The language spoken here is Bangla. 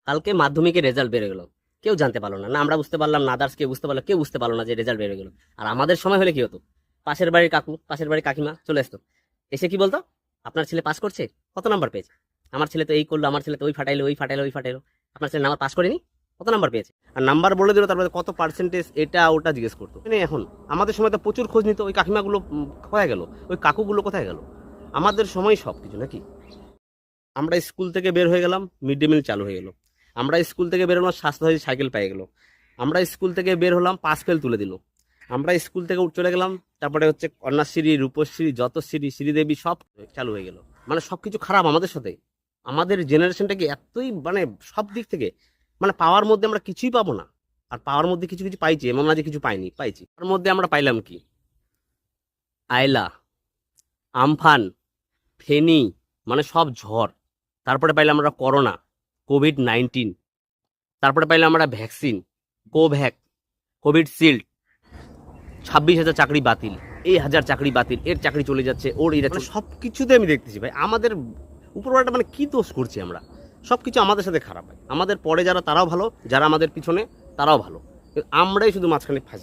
কালকে মাধ্যমিকের রেজাল্ট বের হয়ে গেল, কেউ জানতে পারলো না, না আমরা বুঝতে পারলাম, না আদার্স কেউ বুঝতে পারলো, কেউ বুঝতে পারলো না যে রেজাল্ট বের হয়ে গেল। আর আমাদের সময় হলে কি হতো, পাশের বাড়ির কাকু, পাশের বাড়ির কাকিমা চলে আসতো, এসে কি বলতো, আপনার ছেলে পাস করছে, কত নাম্বার পেয়েছে, আমার ছেলে তো এই করলো, আমার ছেলে তো ওই ফাটাইলো, ওই ফাটাইলো, ওই ফাটাইলো, আপনার ছেলে নাম্বার পাস করেনি, কত নাম্বার পেয়েছে, আর নাম্বার বলে দিল, তারপরে কত পার্সেন্টেজ, এটা ওটা জিজ্ঞেস করতো। মানে এখন আমাদের সময় তো প্রচুর খোঁজ নিত, ওই কাকিমাগুলো কোথায় গেল, ওই কাকুগুলো কোথায় গেল, আমাদের সময় সব কিছু নাকি। আমরা স্কুল থেকে বের হয়ে গেলাম, মিড ডে মিল চালু হয়ে গেল। আমরা স্কুল থেকে বের হলাম, স্বাস্থ্যসাথী সাইকেল পেয়ে গেল। আমরা স্কুল থেকে বের হলাম, পাস ফেল তুলে দিল। আমরা স্কুল থেকে চলে গেলাম, তারপরে হচ্ছে কন্যাশ্রী, রূপশ্রী, যতশ্রী, শ্রীদেবী সব চালু হয়ে গেল। মানে সবকিছু খারাপ আমাদের সাথে। আমাদের জেনারেশনটা কি এতই মানে সব দিক থেকে মানে পাওয়ার মধ্যে আমরা কিছুই পাবো না, আর পাওয়ার মধ্যে কিছু কিছু পাইছি, এমন না যে কিছু পাইনি, পাইছি। তার মধ্যে আমরা পাইলাম কি, আয়লা, আমফান, ফেনী, মানে সব ঝড়। তারপরে পাইলাম আমরা করোনা, কোভিড-19। তারপরে পাইলাম আমরা ভ্যাকসিন, কোভ্যাক, কোভিড শিল্ড। 26,000 চাকরি বাতিল, এই 1,000 চাকরি বাতিল, এর চাকরি চলে যাচ্ছে, ওর এই যাচ্ছে, সব কিছুতে আমি দেখতেছি ভাই আমাদের উপরওয়ালাটা মানে কি দোষ করছি আমরা, সব কিছু আমাদের সাথে খারাপ হয়। আমাদের পরে যারা তারাও ভালো, যারা আমাদের পিছনে তারাও ভালো, আমরাই শুধু মাঝখানে ফাঁসি।